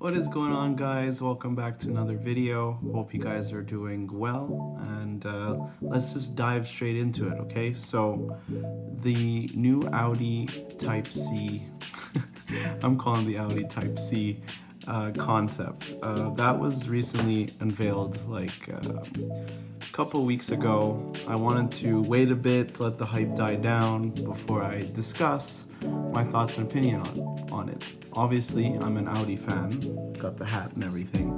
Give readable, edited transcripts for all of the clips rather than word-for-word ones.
What is going on, guys? Welcome back to another video. Hope you guys are doing well, and let's just dive straight into it, okay? So the new Audi Type C I'm calling the Audi Type C concept that was recently unveiled like a couple weeks ago. I wanted to wait a bit, let the hype die down before I discuss my thoughts and opinion on it. Obviously, I'm an Audi fan, got the hat and everything,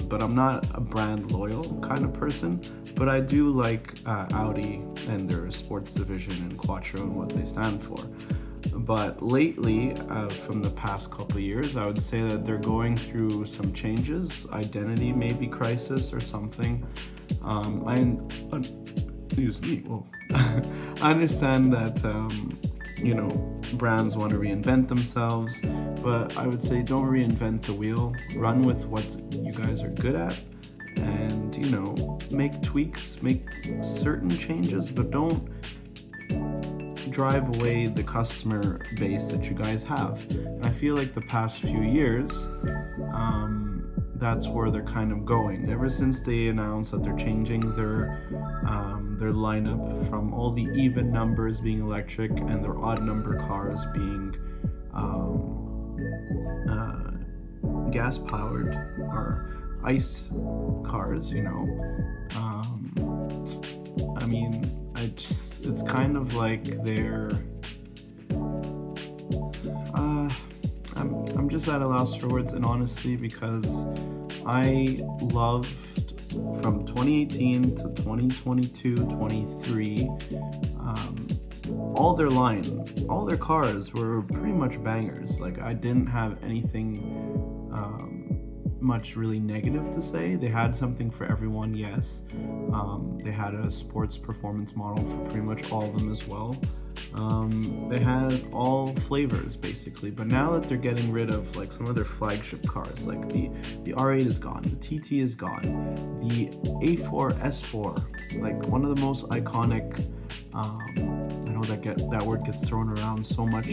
but I'm not a brand loyal kind of person, but I do like Audi and their sports division and Quattro and what they stand for. But lately, from the past couple years, I would say that they're going through some changes, identity maybe crisis or something. Excuse me. Whoa. I understand that brands want to reinvent themselves, but I would say don't reinvent the wheel. Run with what you guys are good at, and make tweaks, make certain changes, but don't drive away the customer base that you guys have. And I feel like the past few years, that's where they're kind of going. Ever since they announced that they're changing their lineup from all the even numbers being electric and their odd number cars being gas powered or ICE cars, it's kind of like they're I'm just at a loss for words, and honestly, because I loved from 2018 to 2022, 23, all their cars were pretty much bangers. Like, I didn't have anything much really negative to say. They had something for everyone, yes. They had a sports performance model for pretty much all of them as well. They had all flavors basically, but now that they're getting rid of like some of their flagship cars, like the R8 is gone, the TT is gone, the A4 S4, like one of the most iconic, I know that word gets thrown around so much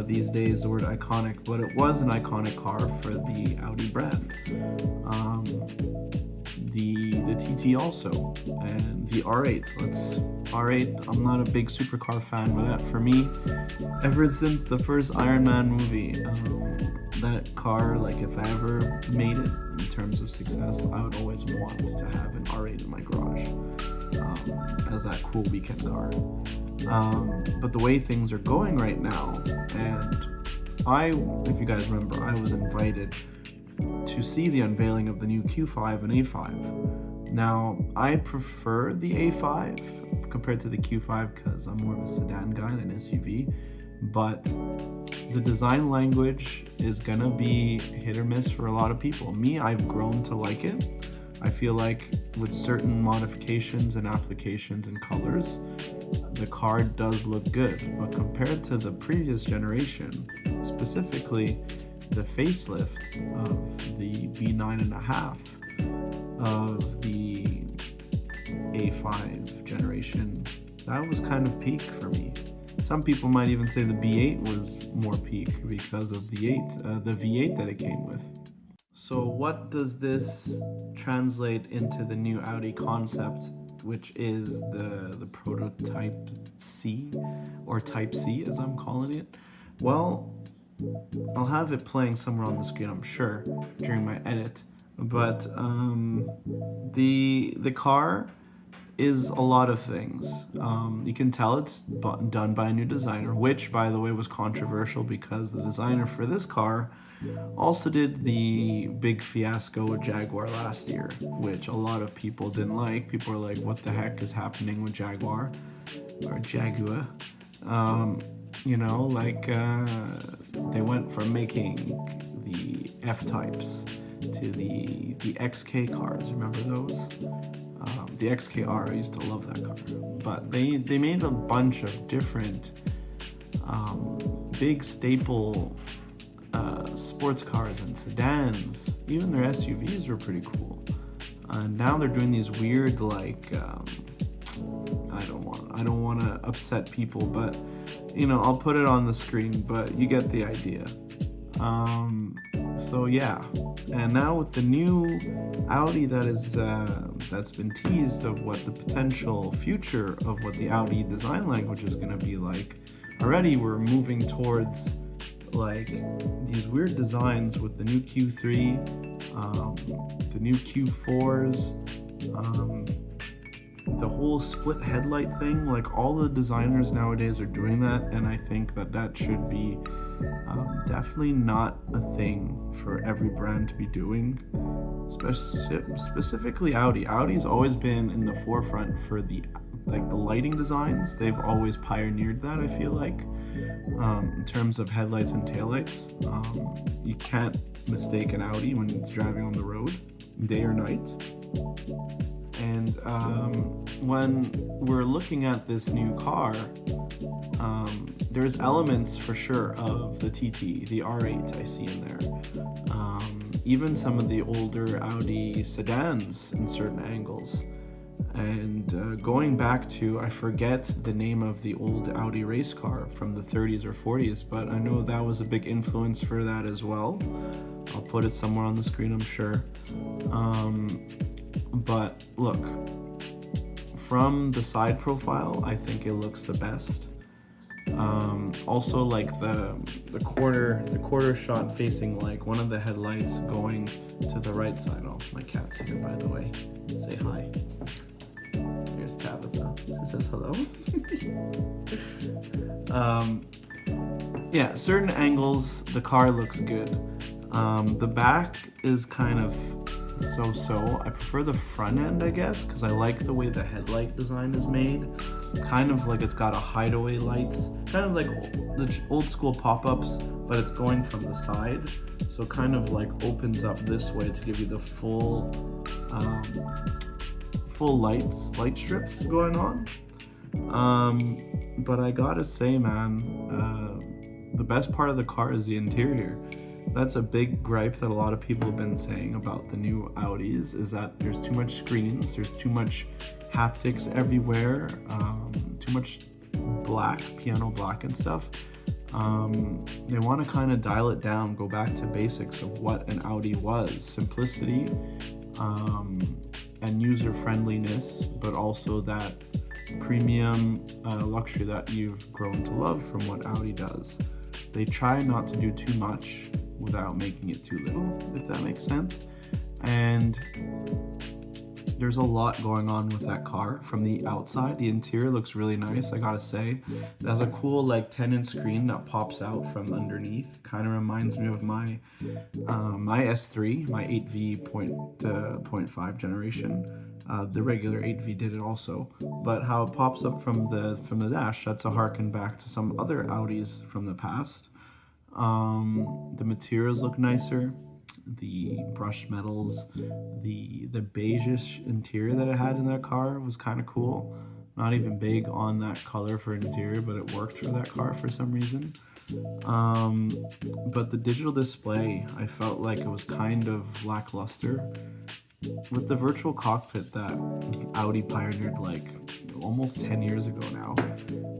these days, the word iconic, but it was an iconic car for the Audi brand. The TT also, and the R8. R8, I'm not a big supercar fan, but that for me, ever since the first Iron Man movie, that car, like if I ever made it in terms of success, I would always want to have an R8 in my garage as that cool weekend car. But the way things are going right now, and if you guys remember, I was invited to see the unveiling of the new Q5 and A5. Now, I prefer the A5 compared to the Q5 because I'm more of a sedan guy than SUV, but the design language is gonna be hit or miss for a lot of people. Me, I've grown to like it. I feel like with certain modifications and applications and colors, the car does look good, but compared to the previous generation, specifically the facelift of the B9.5 of the A5 generation, that was kind of peak for me. Some people might even say the B8 was more peak because of the V8 that it came with. So what does this translate into the new Audi concept, which is the prototype C, or Type C as I'm calling it? Well, I'll have it playing somewhere on the screen, I'm sure, during my edit. But the car is a lot of things. You can tell it's done by a new designer, which, by the way, was controversial because the designer for this car also did the big fiasco with Jaguar last year, which a lot of people didn't like. People were like, what the heck is happening with Jaguar? Or Jaguar. They went from making the F-types to the XK cars. Remember those? The XKR, I used to love that car. But they made a bunch of different big staple sports cars and sedans. Even their SUVs were pretty cool. Now they're doing these weird, like, I don't want to upset people, but I'll put it on the screen, but you get the idea. So yeah, and now with the new Audi that's been teased of what the potential future of what the Audi design language is going to be like, already we're moving towards like these weird designs with the new Q3, the new Q4s, the whole split headlight thing. Like all the designers nowadays are doing that, and I think that should be definitely not a thing for every brand to be doing. Specifically Audi. Audi's always been in the forefront for the lighting designs. They've always pioneered that, I feel like, in terms of headlights and taillights. You can't mistake an Audi when it's driving on the road, day or night. And when we're looking at this new car, there's elements for sure of the TT, the R8 I see in there. Even some of the older Audi sedans in certain angles. And going back to, I forget the name of the old Audi race car from the 30s or 40s, but I know that was a big influence for that as well. I'll put it somewhere on the screen, I'm sure. But look, from the side profile, I think it looks the best. Also, like the quarter shot facing like one of the headlights going to the right side. Oh, my cat's here, by the way. Say hi. Here's Tabitha. She says hello. Yeah, certain angles, the car looks good. The back is kind of so-so. I prefer the front end, I guess, because I like the way the headlight design is made. Kind of like it's got a hideaway lights, kind of like the old school pop-ups, but it's going from the side. So kind of like opens up this way to give you the full light strips going on. But I gotta say, man, the best part of the car is the interior. That's a big gripe that a lot of people have been saying about the new Audis, is that there's too much screens, there's too much haptics everywhere, too much piano black and stuff. They want to kind of dial it down, go back to basics of what an Audi was, simplicity and user friendliness, but also that premium luxury that you've grown to love from what Audi does. They try not to do too much without making it too little, if that makes sense. And there's a lot going on with that car from the outside. The interior looks really nice, I gotta say. It has a cool like 10-inch screen that pops out from underneath. Kind of reminds me of my S3, my 8V.5 generation. The regular 8V did it also, but how it pops up from the dash, that's a harken back to some other Audis from the past. The materials look nicer, the brushed metals, the beige-ish interior that it had in that car was kind of cool. Not even big on that color for an interior, but it worked for that car for some reason. But the digital display, I felt like it was kind of lackluster. With the virtual cockpit that Audi pioneered like almost 10 years ago now,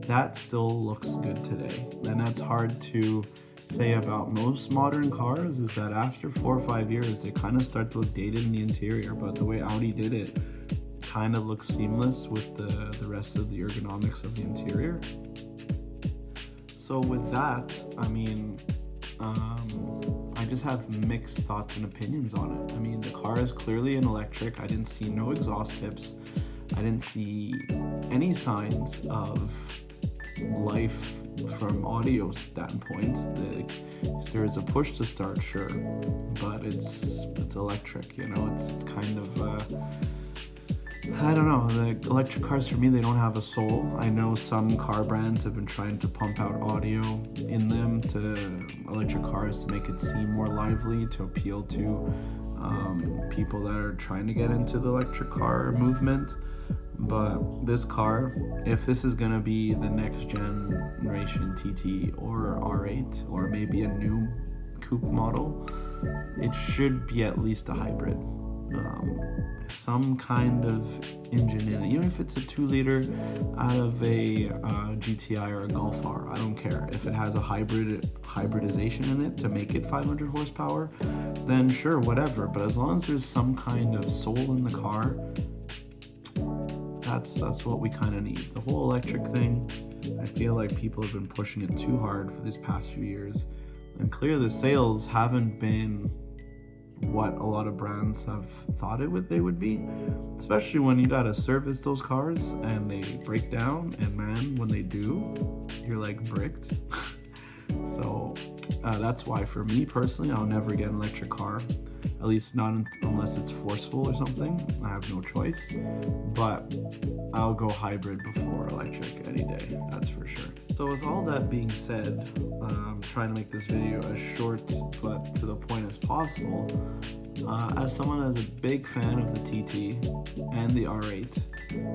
that still looks good today. And that's hard to say about most modern cars, is that after 4 or 5 years, they kind of start to look dated in the interior, but the way Audi did it kind of looks seamless with the rest of the ergonomics of the interior. So with that, I mean, I just have mixed thoughts and opinions on it. I mean, the car is clearly an electric. I didn't see no exhaust tips. I didn't see any signs of life from audio standpoint. There is a push to start, sure, but it's electric, you know. It's kind of I don't know, the electric cars for me, they don't have a soul. I know some car brands have been trying to pump out audio in them to electric cars to make it seem more lively, to appeal to people that are trying to get into the electric car movement. But this car, if this is gonna be the next generation TT or R8 or maybe a new coupe model, it should be at least a hybrid. some kind of engine in it, even if it's a 2-liter out of a GTI or a Golf R. I don't care if it has a hybridization in it to make it 500 horsepower, then sure, whatever. But as long as there's some kind of soul in the car, that's what we kind of need. The whole electric thing, I feel like people have been pushing it too hard for these past few years, and clearly the sales haven't been what a lot of brands have thought they would be, especially when you gotta service those cars and they break down, and man, when they do, you're like bricked. So that's why for me personally, I'll never get an electric car, at least not unless it's forceful or something. I have no choice, but I'll go hybrid before electric any day, that's for sure. So with all that being said, I'm trying to make this video as short but to the point as possible. As someone that's a big fan of the TT and the R8,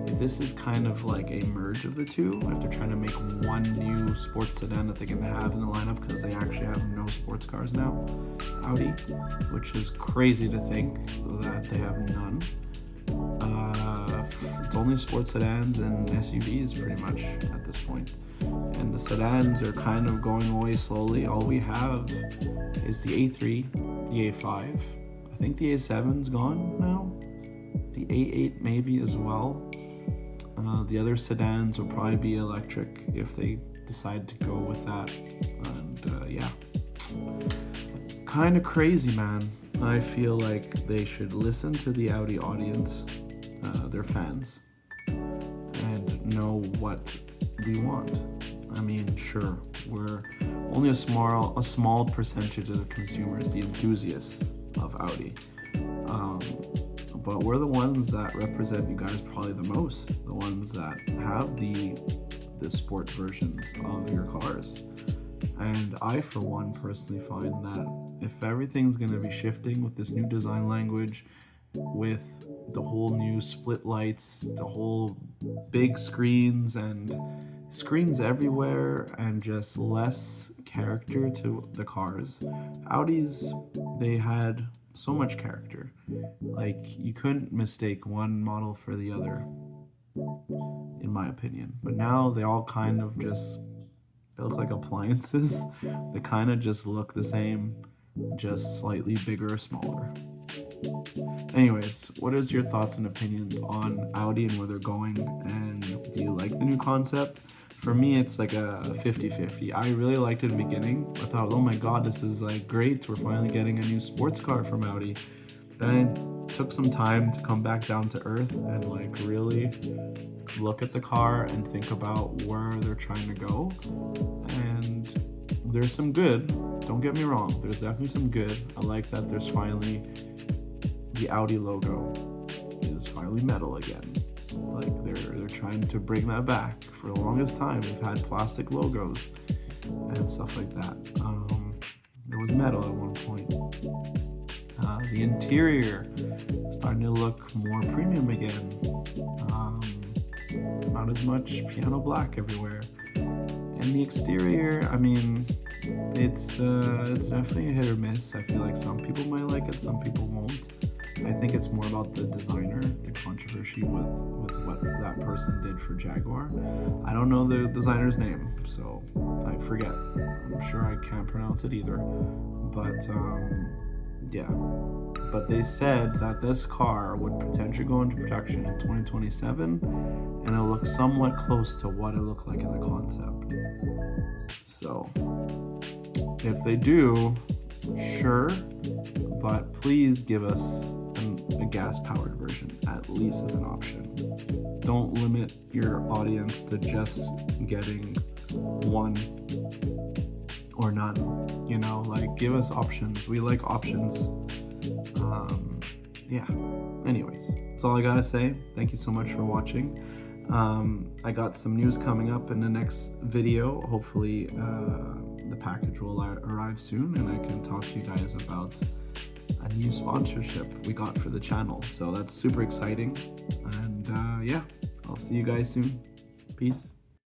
if this is kind of like a merge of the two, if they're trying to make one new sports sedan that they can have in the lineup, because they actually have no sports cars now, Audi, which is crazy to think that they have none. It's only sports sedans and SUVs pretty much at this point. And the sedans are kind of going away slowly. All we have is the A3, the A5. I think the A7's gone now. The A8 maybe as well. The other sedans will probably be electric if they decide to go with that. And yeah, kind of crazy, man. I feel like they should listen to the Audi audience, their fans, and know what we want. I mean, sure, we're only a small percentage of the consumers, the enthusiasts of Audi, but we're the ones that represent you guys probably the most, the ones that have the sport versions of your cars. And I, for one, personally find that if everything's going to be shifting with this new design language, with the whole new split lights, the whole big screens and screens everywhere, and just less character to the cars. Audis, they had so much character. Like, you couldn't mistake one model for the other, in my opinion. But now they all kind of just, they look like appliances. They kind of just look the same, just slightly bigger or smaller. Anyways, what is your thoughts and opinions on Audi and where they're going? And do you like the new concept? For me, it's like a 50-50. I really liked it in the beginning. I thought, oh my god, this is like great. We're finally getting a new sports car from Audi. Then it took some time to come back down to earth and like really look at the car and think about where they're trying to go. And there's some good, don't get me wrong, there's definitely some good. I like that there's finally, the Audi logo is finally metal again. Like they're trying to bring that back. For the longest time we've had plastic logos and stuff like that. There was metal at one point. The interior starting to look more premium again. Not as much piano black everywhere. And the exterior, I mean, it's definitely a hit or miss. I feel like some people might like it, some people won't. I think it's more about the designer, the controversy with what that person did for Jaguar. I don't know the designer's name, so I forget. I'm sure I can't pronounce it either. But yeah. But they said that this car would potentially go into production in 2027, and it'll look somewhat close to what it looked like in the concept. So if they do, sure, but please give us a gas-powered version, at least as an option. Don't limit your audience to just getting one or none, you know, like give us options. We like options. Yeah, anyways, that's all I gotta say. Thank you so much for watching. I got some news coming up in the next video. Hopefully the package will arrive soon and I can talk to you guys about a new sponsorship we got for the channel. So that's super exciting. And yeah, I'll see you guys soon. Peace.